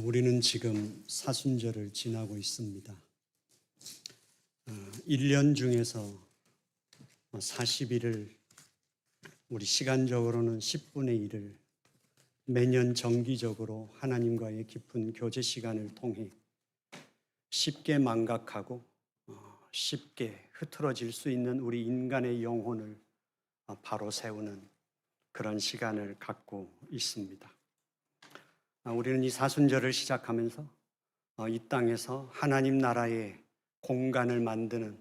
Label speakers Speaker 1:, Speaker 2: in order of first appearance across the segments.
Speaker 1: 우리는 지금 사순절을 지나고 있습니다. 1년 중에서 40일을 우리 시간적으로는 10분의 1을 매년 정기적으로 하나님과의 깊은 교제 시간을 통해 쉽게 망각하고 쉽게 흐트러질 수 있는 우리 인간의 영혼을 바로 세우는 그런 시간을 갖고 있습니다. 우리는 이 사순절을 시작하면서 이 땅에서 하나님 나라의 공간을 만드는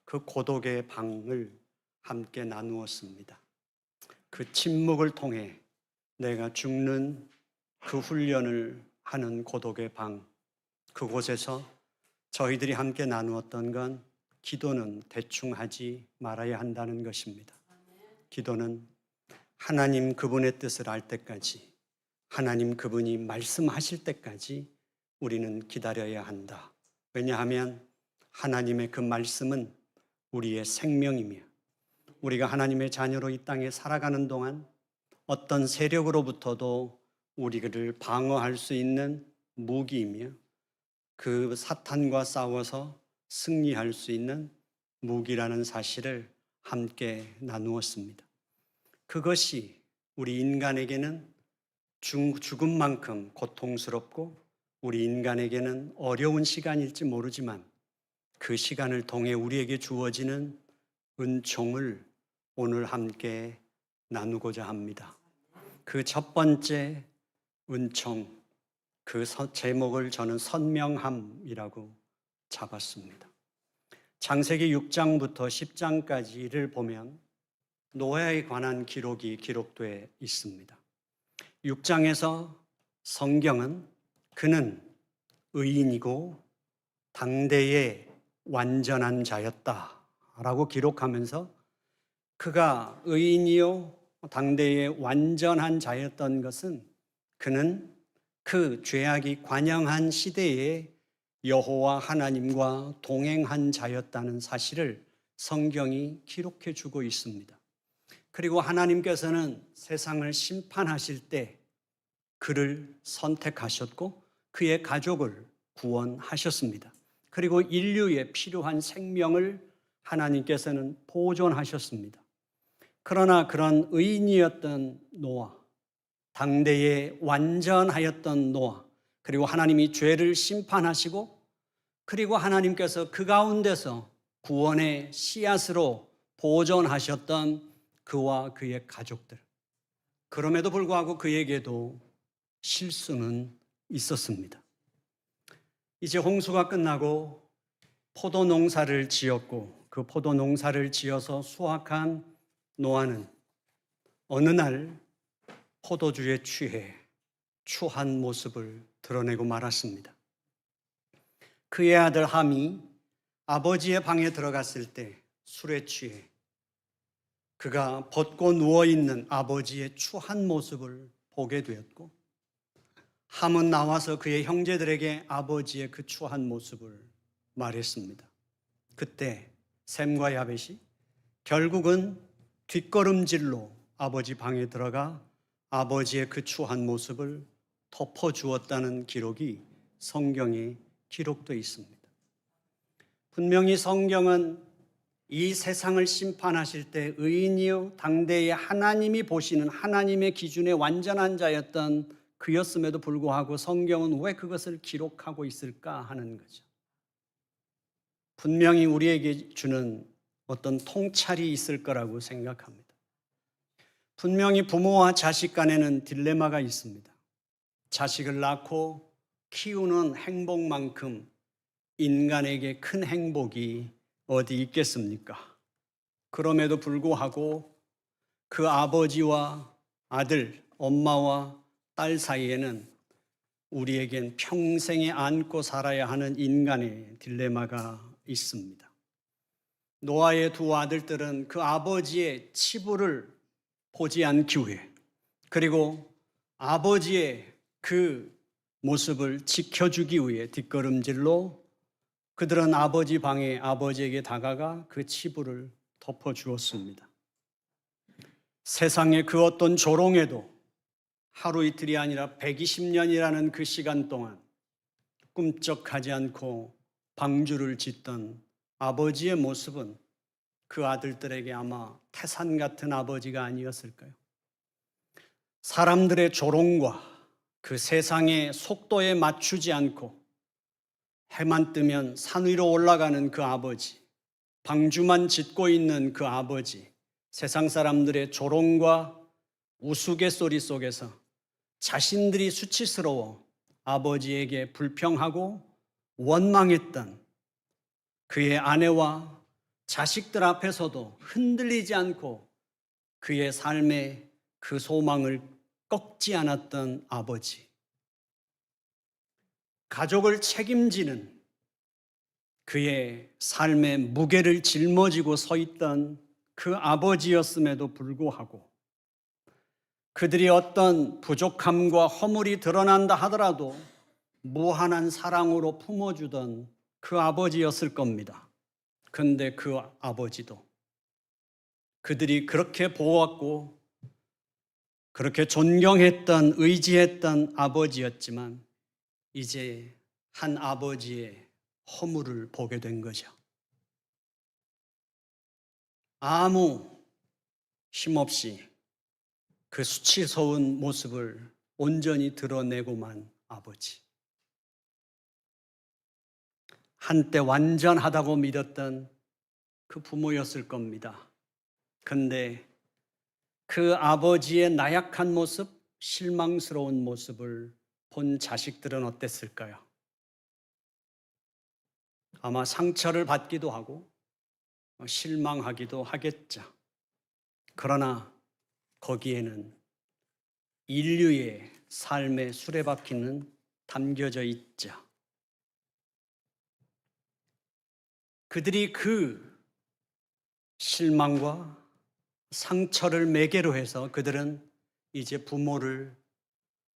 Speaker 1: 그 고독의 방을 함께 나누었습니다. 그 침묵을 통해 내가 죽는 그 훈련을 하는 고독의 방, 그곳에서 저희들이 함께 나누었던 건 기도는 대충 하지 말아야 한다는 것입니다. 기도는 하나님 그분의 뜻을 알 때까지, 하나님 그분이 말씀하실 때까지 우리는 기다려야 한다. 왜냐하면 하나님의 그 말씀은 우리의 생명이며 우리가 하나님의 자녀로 이 땅에 살아가는 동안 어떤 세력으로부터도 우리를 방어할 수 있는 무기이며 그 사탄과 싸워서 승리할 수 있는 무기라는 사실을 함께 나누었습니다. 그것이 우리 인간에게는 죽음만큼 고통스럽고 우리 인간에게는 어려운 시간일지 모르지만 그 시간을 통해 우리에게 주어지는 은총을 오늘 함께 나누고자 합니다. 그 첫 번째 은총, 그 제목을 저는 선명함이라고 잡았습니다. 창세기 6장부터 10장까지를 보면 노아에 관한 기록이 기록되어 있습니다. 6장에서 성경은 그는 의인이고 당대의 완전한 자였다라고 기록하면서 그가 의인이요 당대의 완전한 자였던 것은 그는 그 죄악이 관영한 시대에 여호와 하나님과 동행한 자였다는 사실을 성경이 기록해 주고 있습니다. 그리고 하나님께서는 세상을 심판하실 때 그를 선택하셨고 그의 가족을 구원하셨습니다. 그리고 인류에 필요한 생명을 하나님께서는 보존하셨습니다. 그러나 그런 의인이었던 노아, 당대에 완전하였던 노아, 그리고 하나님이 죄를 심판하시고 그리고 하나님께서 그 가운데서 구원의 씨앗으로 보존하셨던 그와 그의 가족들, 그럼에도 불구하고 그에게도 실수는 있었습니다. 이제 홍수가 끝나고 포도 농사를 지었고 그 포도 농사를 지어서 수확한 노아는 어느 날 포도주에 취해 추한 모습을 드러내고 말았습니다. 그의 아들 함이 아버지의 방에 들어갔을 때 술에 취해 그가 벗고 누워있는 아버지의 추한 모습을 보게 되었고 함은 나와서 그의 형제들에게 아버지의 그 추한 모습을 말했습니다. 그때 셈과 야벳이 결국은 뒷걸음질로 아버지 방에 들어가 아버지의 그 추한 모습을 덮어주었다는 기록이 성경에 기록되어 있습니다. 분명히 성경은 이 세상을 심판하실 때 의인이요 당대에 하나님이 보시는 하나님의 기준의 완전한 자였던 그였음에도 불구하고 성경은 왜 그것을 기록하고 있을까 하는 거죠. 분명히 우리에게 주는 어떤 통찰이 있을 거라고 생각합니다. 분명히 부모와 자식 간에는 딜레마가 있습니다. 자식을 낳고 키우는 행복만큼 인간에게 큰 행복이 어디 있겠습니까? 그럼에도 불구하고 그 아버지와 아들, 엄마와 딸 사이에는 우리에겐 평생에 안고 살아야 하는 인간의 딜레마가 있습니다. 노아의 두 아들들은 그 아버지의 치부를 보지 않기 위해 그리고 아버지의 그 모습을 지켜주기 위해 뒷걸음질로 그들은 아버지 방에 아버지에게 다가가 그 치부를 덮어주었습니다. 세상의 그 어떤 조롱에도 하루 이틀이 아니라 120년이라는 그 시간 동안 꿈쩍하지 않고 방주를 짓던 아버지의 모습은 그 아들들에게 아마 태산 같은 아버지가 아니었을까요? 사람들의 조롱과 그 세상의 속도에 맞추지 않고 해만 뜨면 산 위로 올라가는 그 아버지, 방주만 짓고 있는 그 아버지, 세상 사람들의 조롱과 우스갯소리 속에서 자신들이 수치스러워 아버지에게 불평하고 원망했던 그의 아내와 자식들 앞에서도 흔들리지 않고 그의 삶의 그 소망을 꺾지 않았던 아버지, 가족을 책임지는 그의 삶의 무게를 짊어지고 서 있던 그 아버지였음에도 불구하고 그들이 어떤 부족함과 허물이 드러난다 하더라도 무한한 사랑으로 품어주던 그 아버지였을 겁니다. 그런데 그 아버지도 그들이 그렇게 보았고 그렇게 존경했던, 의지했던 아버지였지만 이제 한 아버지의 허물을 보게 된 거죠. 아무 힘없이 그 수치스러운 모습을 온전히 드러내고만 아버지. 한때 완전하다고 믿었던 그 부모였을 겁니다. 근데 그 아버지의 나약한 모습, 실망스러운 모습을 본 자식들은 어땠을까요? 아마 상처를 받기도 하고 실망하기도 하겠죠. 그러나 거기에는 인류의 삶의 수레바퀴는 담겨져 있죠. 그들이 그 실망과 상처를 매개로 해서 그들은 이제 부모를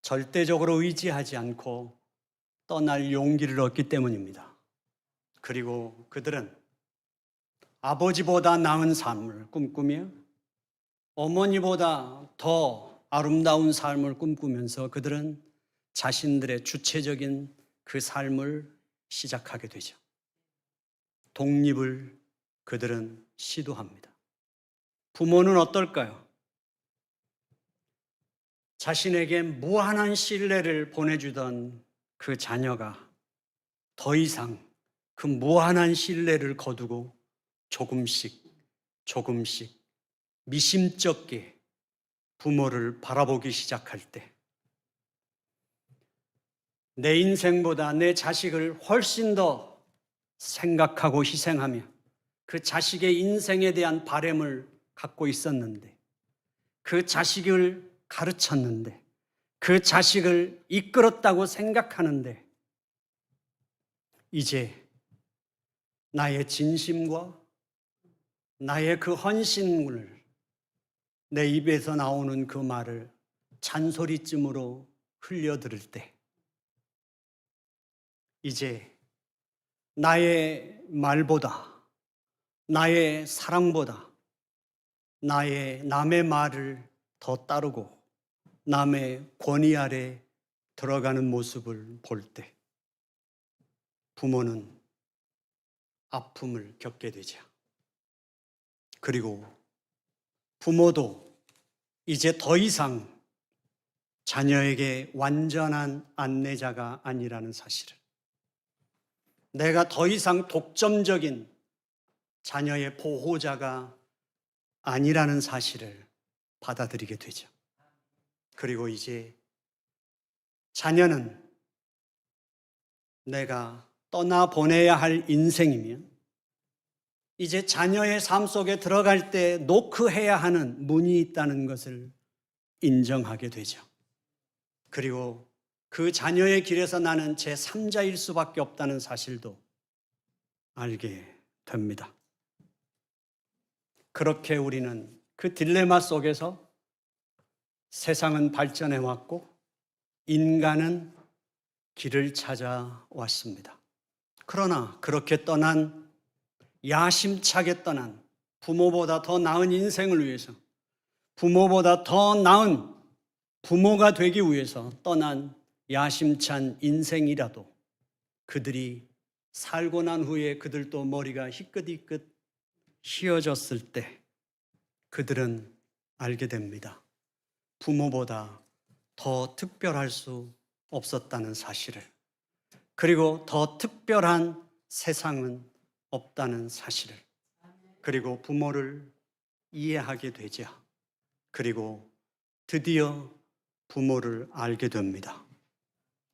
Speaker 1: 절대적으로 의지하지 않고 떠날 용기를 얻기 때문입니다. 그리고 그들은 아버지보다 나은 삶을 꿈꾸며 어머니보다 더 아름다운 삶을 꿈꾸면서 그들은 자신들의 주체적인 그 삶을 시작하게 되죠. 독립을 그들은 시도합니다. 부모는 어떨까요? 자신에게 무한한 신뢰를 보내주던 그 자녀가 더 이상 그 무한한 신뢰를 거두고 조금씩 미심쩍게 부모를 바라보기 시작할 때 내 인생보다 내 자식을 훨씬 더 생각하고 희생하며 그 자식의 인생에 대한 바람을 갖고 있었는데, 그 자식을 가르쳤는데, 그 자식을 이끌었다고 생각하는데 이제 나의 진심과 나의 그 헌신을 내 입에서 나오는 그 말을 잔소리쯤으로 흘려들을 때 이제 나의 말보다, 나의 사랑보다 남의 말을 더 따르고 남의 권위 아래 들어가는 모습을 볼 때 부모는 아픔을 겪게 되죠. 그리고 부모도 이제 더 이상 자녀에게 완전한 안내자가 아니라는 사실을, 내가 더 이상 독점적인 자녀의 보호자가 아니라는 사실을 받아들이게 되죠. 그리고 이제 자녀는 내가 떠나보내야 할 인생이면 이제 자녀의 삶 속에 들어갈 때 노크해야 하는 문이 있다는 것을 인정하게 되죠. 그리고 그 자녀의 길에서 나는 제3자일 수밖에 없다는 사실도 알게 됩니다. 그렇게 우리는 그 딜레마 속에서 세상은 발전해 왔고 인간은 길을 찾아왔습니다. 그러나 그렇게 떠난, 야심차게 떠난 부모보다 더 나은 인생을 위해서, 부모보다 더 나은 부모가 되기 위해서 떠난 야심찬 인생이라도 그들이 살고 난 후에 그들도 머리가 희끗희끗 휘어졌을 때 그들은 알게 됩니다. 부모보다 더 특별할 수 없었다는 사실을, 그리고 더 특별한 세상은 없다는 사실을, 그리고 부모를 이해하게 되죠. 그리고 드디어 부모를 알게 됩니다.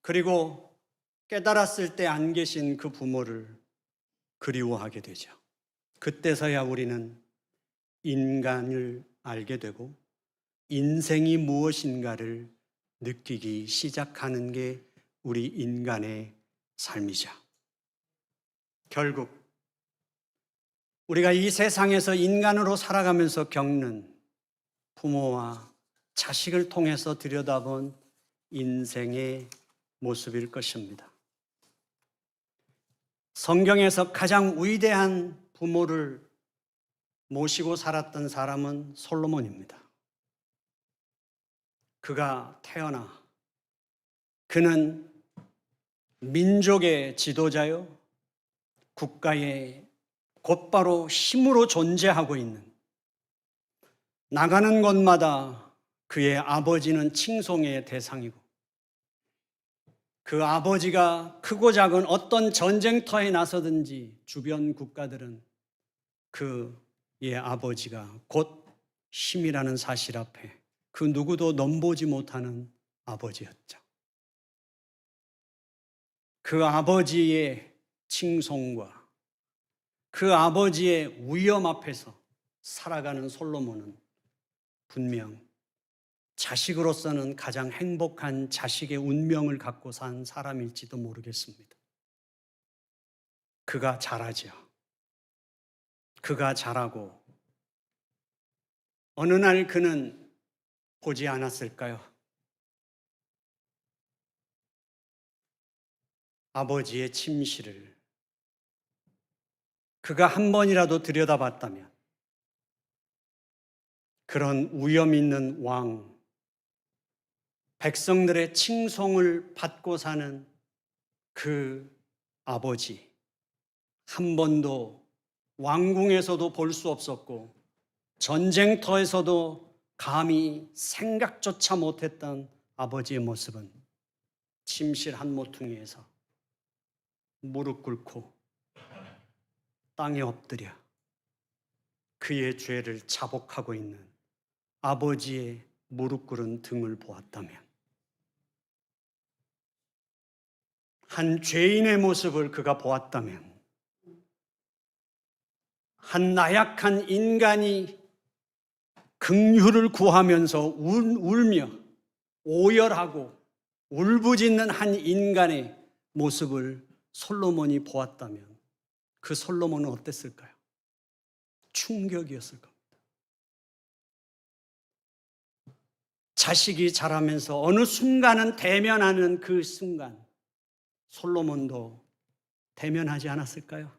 Speaker 1: 그리고 깨달았을 때 안 계신 그 부모를 그리워하게 되죠. 그때서야 우리는 인간을 알게 되고 인생이 무엇인가를 느끼기 시작하는 게 우리 인간의 삶이죠. 결국 우리가 이 세상에서 인간으로 살아가면서 겪는 부모와 자식을 통해서 들여다본 인생의 모습일 것입니다. 성경에서 가장 위대한 부모를 모시고 살았던 사람은 솔로몬입니다. 그가 태어나 그는 민족의 지도자요, 국가의 곧바로 힘으로 존재하고 있는, 나가는 곳마다 그의 아버지는 칭송의 대상이고 그 아버지가 크고 작은 어떤 전쟁터에 나서든지 주변 국가들은 그의 아버지가 곧 힘이라는 사실 앞에 그 누구도 넘보지 못하는 아버지였죠. 그 아버지의 칭송과 그 아버지의 위엄 앞에서 살아가는 솔로몬은 분명 자식으로서는 가장 행복한 자식의 운명을 갖고 산 사람일지도 모르겠습니다. 그가 잘하죠. 그가 잘하고 어느 날 그는 보지 않았을까요? 아버지의 침실을 그가 한 번이라도 들여다봤다면 그런 위엄 있는 왕, 백성들의 칭송을 받고 사는 그 아버지, 한 번도 왕궁에서도 볼 수 없었고 전쟁터에서도 감히 생각조차 못했던 아버지의 모습은 침실 한 모퉁이에서 무릎 꿇고 땅에 엎드려 그의 죄를 자복하고 있는 아버지의 무릎 꿇은 등을 보았다면, 한 죄인의 모습을 그가 보았다면, 한 나약한 인간이 긍휼을 구하면서 울며 오열하고 울부짖는 한 인간의 모습을 솔로몬이 보았다면 그 솔로몬은 어땠을까요? 충격이었을 겁니다. 자식이 자라면서 어느 순간은 대면하는 그 순간 솔로몬도 대면하지 않았을까요?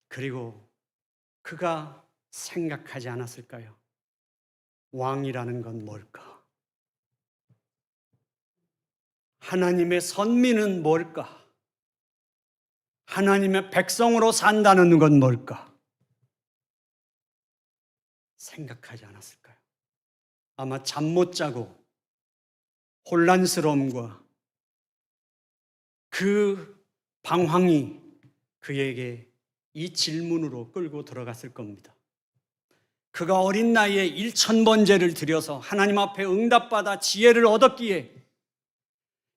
Speaker 1: 그리고 그가 생각하지 않았을까요? 왕이라는 건 뭘까? 하나님의 선민은 뭘까? 하나님의 백성으로 산다는 건 뭘까? 생각하지 않았을까요? 아마 잠 못 자고 혼란스러움과 그 방황이 그에게 이 질문으로 끌고 들어갔을 겁니다. 그가 어린 나이에 1000번제를 드려서 하나님 앞에 응답받아 지혜를 얻었기에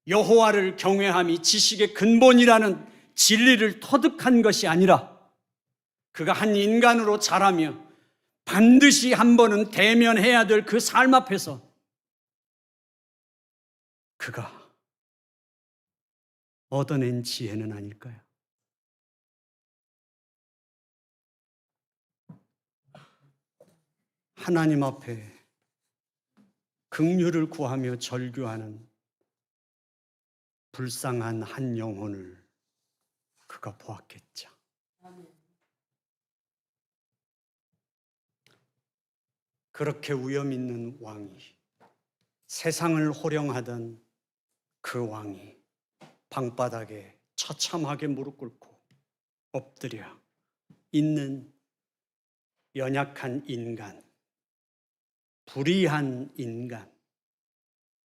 Speaker 1: 여호와를 경외함이 지식의 근본이라는 진리를 터득한 것이 아니라 그가 한 인간으로 자라며 반드시 한 번은 대면해야 될 그 삶 앞에서 그가 얻어낸 지혜는 아닐까요? 하나님 앞에 긍휼을 구하며 절규하는 불쌍한 한 영혼을 그가 보았겠죠. 그렇게 위험 있는 왕이, 세상을 호령하던 그 왕이 방바닥에 처참하게 무릎 꿇고 엎드려 있는 연약한 인간, 불의한 인간,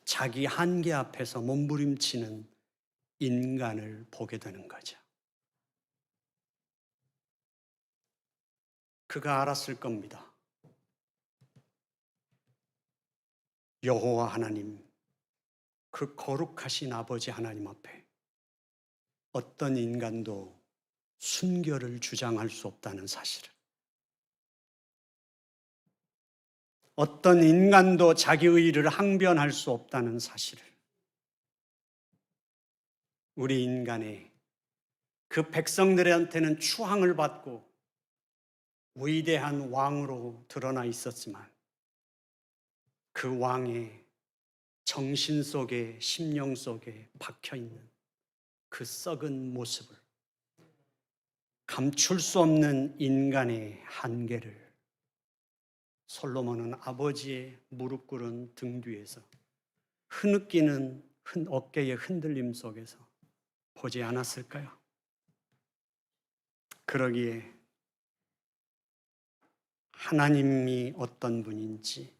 Speaker 1: 자기 한계 앞에서 몸부림치는 인간을 보게 되는 거죠. 그가 알았을 겁니다. 여호와 하나님, 그 거룩하신 아버지 하나님 앞에 어떤 인간도 순결을 주장할 수 없다는 사실을, 어떤 인간도 자기 의의를 항변할 수 없다는 사실을, 우리 인간의 그 백성들한테는 추앙을 받고 위대한 왕으로 드러나 있었지만 그 왕의 정신 속에, 심령 속에 박혀 있는 그 썩은 모습을, 감출 수 없는 인간의 한계를 솔로몬은 아버지의 무릎 꿇은 등 뒤에서 흐느끼는 어깨의 흔들림 속에서 보지 않았을까요? 그러기에 하나님이 어떤 분인지,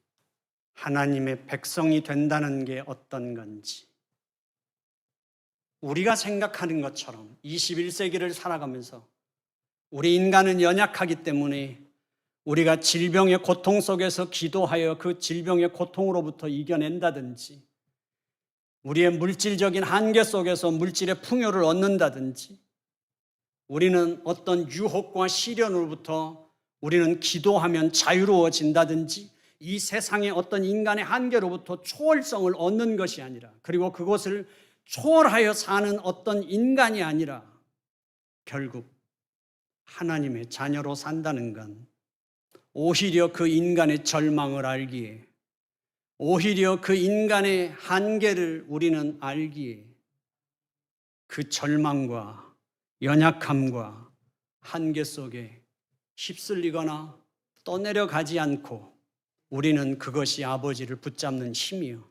Speaker 1: 하나님의 백성이 된다는 게 어떤 건지, 우리가 생각하는 것처럼 21세기를 살아가면서 우리 인간은 연약하기 때문에 우리가 질병의 고통 속에서 기도하여 그 질병의 고통으로부터 이겨낸다든지, 우리의 물질적인 한계 속에서 물질의 풍요를 얻는다든지, 우리는 어떤 유혹과 시련으로부터 우리는 기도하면 자유로워진다든지, 이 세상의 어떤 인간의 한계로부터 초월성을 얻는 것이 아니라, 그리고 그것을 초월하여 사는 어떤 인간이 아니라 결국 하나님의 자녀로 산다는 건 오히려 그 인간의 절망을 알기에, 오히려 그 인간의 한계를 우리는 알기에 그 절망과 연약함과 한계 속에 휩쓸리거나 떠내려가지 않고 우리는 그것이 아버지를 붙잡는 힘이요,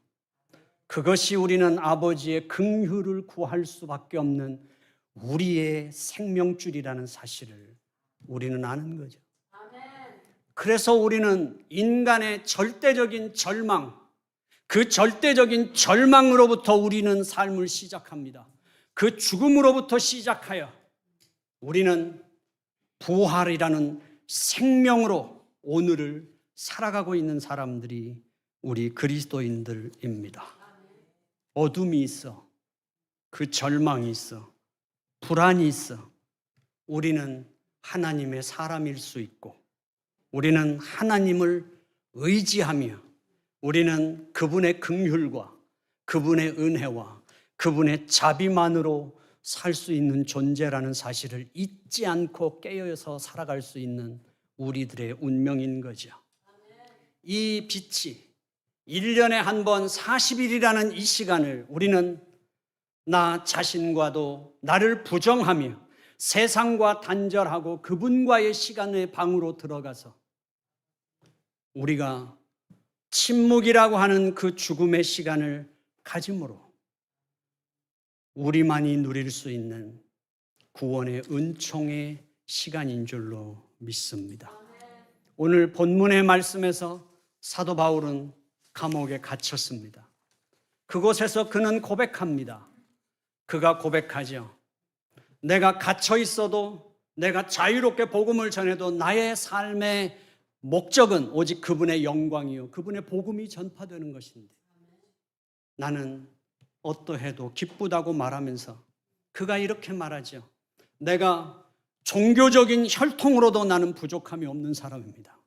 Speaker 1: 그것이 우리는 아버지의 긍휼을 구할 수밖에 없는 우리의 생명줄이라는 사실을 우리는 아는 거죠. 그래서 우리는 인간의 절대적인 절망, 그 절대적인 절망으로부터 우리는 삶을 시작합니다. 그 죽음으로부터 시작하여 우리는 부활이라는 생명으로 오늘을 살아가고 있는 사람들이 우리 그리스도인들입니다. 어둠이 있어, 그 절망이 있어, 불안이 있어. 우리는 하나님의 사람일 수 있고, 우리는 하나님을 의지하며, 우리는 그분의 긍휼과 그분의 은혜와 그분의 자비만으로 살 수 있는 존재라는 사실을 잊지 않고 깨어서 살아갈 수 있는 우리들의 운명인 거죠. 이 빛이 1년에 한 번 40일이라는 이 시간을 우리는 나 자신과도 나를 부정하며 세상과 단절하고 그분과의 시간의 방으로 들어가서 우리가 침묵이라고 하는 그 죽음의 시간을 가짐으로 우리만이 누릴 수 있는 구원의 은총의 시간인 줄로 믿습니다. 오늘 본문의 말씀에서 사도 바울은 감옥에 갇혔습니다. 그곳에서 그는 고백합니다. 그가 고백하죠. 내가 갇혀 있어도, 내가 자유롭게 복음을 전해도 나의 삶의 목적은 오직 그분의 영광이요, 그분의 복음이 전파되는 것인데 나는 어떠해도 기쁘다고 말하면서 그가 이렇게 말하죠. 내가 종교적인 혈통으로도 나는 부족함이 없는 사람입니다.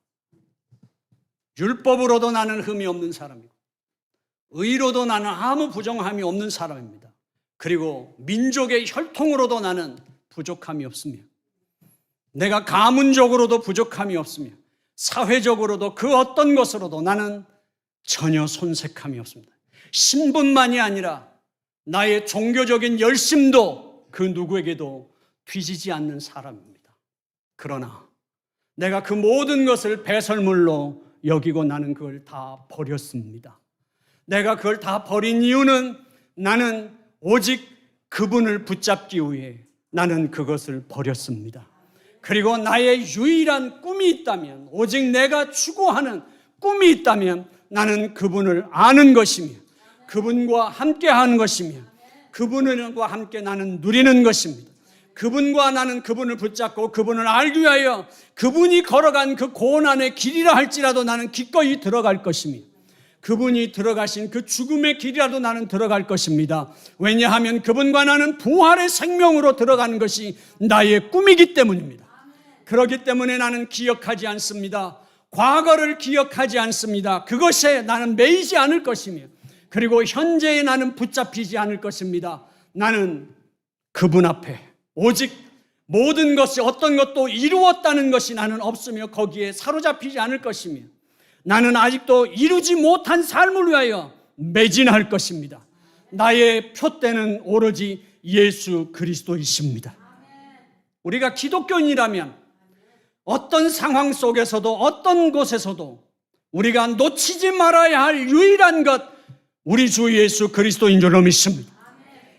Speaker 1: 율법으로도 나는 흠이 없는 사람이고, 의로도 나는 아무 부정함이 없는 사람입니다. 그리고 민족의 혈통으로도 나는 부족함이 없으며, 내가 가문적으로도 부족함이 없으며, 사회적으로도 그 어떤 것으로도 나는 전혀 손색함이 없습니다. 신분만이 아니라 나의 종교적인 열심도 그 누구에게도 뒤지지 않는 사람입니다. 그러나 내가 그 모든 것을 배설물로 여기고 나는 그걸 다 버렸습니다. 내가 그걸 다 버린 이유는 나는 오직 그분을 붙잡기 위해 나는 그것을 버렸습니다. 그리고 나의 유일한 꿈이 있다면, 오직 내가 추구하는 꿈이 있다면 나는 그분을 아는 것이며 그분과 함께 하는 것이며 그분과 함께 나는 누리는 것입니다. 그분과 나는 그분을 붙잡고 그분을 알기 위하여 그분이 걸어간 그 고난의 길이라 할지라도 나는 기꺼이 들어갈 것이며 그분이 들어가신 그 죽음의 길이라도 나는 들어갈 것입니다. 왜냐하면 그분과 나는 부활의 생명으로 들어가는 것이 나의 꿈이기 때문입니다. 그렇기 때문에 나는 기억하지 않습니다. 과거를 기억하지 않습니다. 그것에 나는 매이지 않을 것이며 그리고 현재에 나는 붙잡히지 않을 것입니다. 나는 그분 앞에 오직 모든 것이 어떤 것도 이루었다는 것이 나는 없으며 거기에 사로잡히지 않을 것이며 나는 아직도 이루지 못한 삶을 위하여 매진할 것입니다. 나의 표대는 오로지 예수 그리스도이십니다. 우리가 기독교인이라면 어떤 상황 속에서도 어떤 곳에서도 우리가 놓치지 말아야 할 유일한 것, 우리 주 예수 그리스도인 줄로 믿습니다.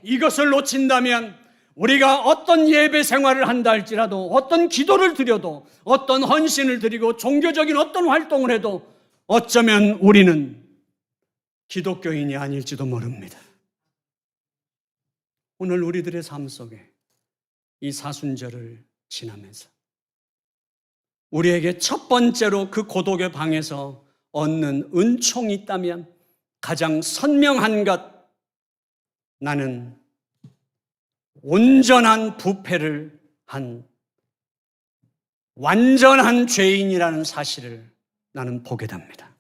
Speaker 1: 이것을 놓친다면 우리가 어떤 예배 생활을 한다 할지라도 어떤 기도를 드려도 어떤 헌신을 드리고 종교적인 어떤 활동을 해도 어쩌면 우리는 기독교인이 아닐지도 모릅니다. 오늘 우리들의 삶 속에 이 사순절을 지나면서 우리에게 첫 번째로 그 고독의 방에서 얻는 은총이 있다면 가장 선명한 것, 나는 온전한 부패를 한 완전한 죄인이라는 사실을 나는 보게 됩니다.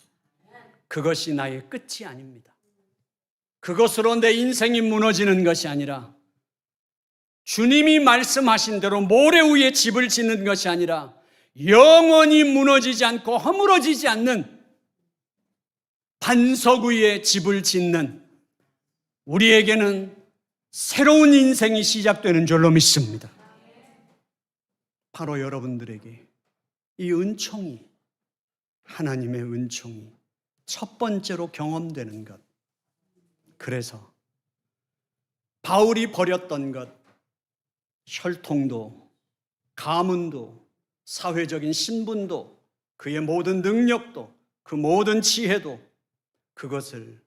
Speaker 1: 그것이 나의 끝이 아닙니다. 그것으로 내 인생이 무너지는 것이 아니라 주님이 말씀하신 대로 모래 위에 집을 짓는 것이 아니라 영원히 무너지지 않고 허물어지지 않는 반석 위에 집을 짓는 우리에게는 새로운 인생이 시작되는 줄로 믿습니다. 바로 여러분들에게 이 은총이, 하나님의 은총이 첫 번째로 경험되는 것. 그래서 바울이 버렸던 것, 혈통도, 가문도, 사회적인 신분도, 그의 모든 능력도, 그 모든 지혜도, 그것을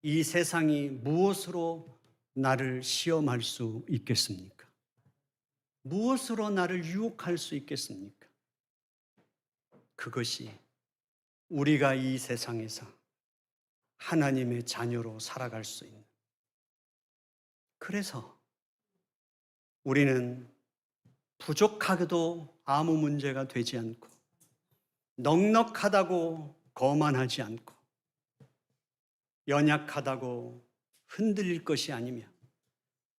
Speaker 1: 이 세상이 무엇으로 나를 시험할 수 있겠습니까? 무엇으로 나를 유혹할 수 있겠습니까? 그것이 우리가 이 세상에서 하나님의 자녀로 살아갈 수 있는. 그래서 우리는 부족하게도 아무 문제가 되지 않고 넉넉하다고 거만하지 않고 연약하다고 흔들릴 것이 아니며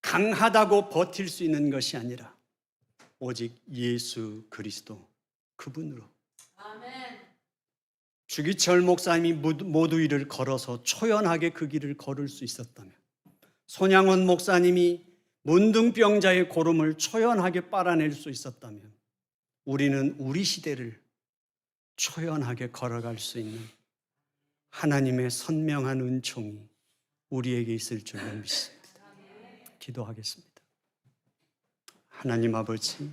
Speaker 1: 강하다고 버틸 수 있는 것이 아니라 오직 예수 그리스도 그분으로. 아멘. 주기철 목사님이 모두 이를 걸어서 초연하게 그 길을 걸을 수 있었다면, 손양원 목사님이 문둥병자의 고름을 초연하게 빨아낼 수 있었다면 우리는 우리 시대를 초연하게 걸어갈 수 있는 하나님의 선명한 은총이 우리에게 있을 줄로 믿습니다. 기도하겠습니다. 하나님 아버지,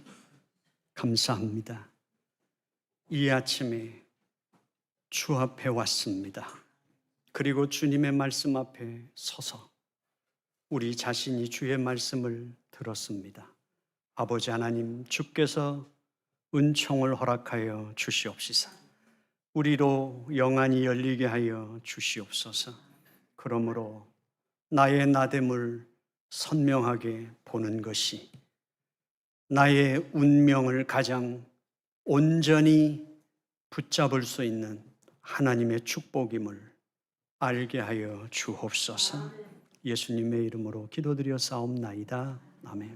Speaker 1: 감사합니다. 이 아침에 주 앞에 왔습니다. 그리고 주님의 말씀 앞에 서서 우리 자신이 주의 말씀을 들었습니다. 아버지 하나님, 주께서 은총을 허락하여 주시옵시사. 우리로 영안이 열리게 하여 주시옵소서. 그러므로 나의 나됨을 선명하게 보는 것이 나의 운명을 가장 온전히 붙잡을 수 있는 하나님의 축복임을 알게 하여 주옵소서. 예수님의 이름으로 기도드려 싸움나이다. 아멘.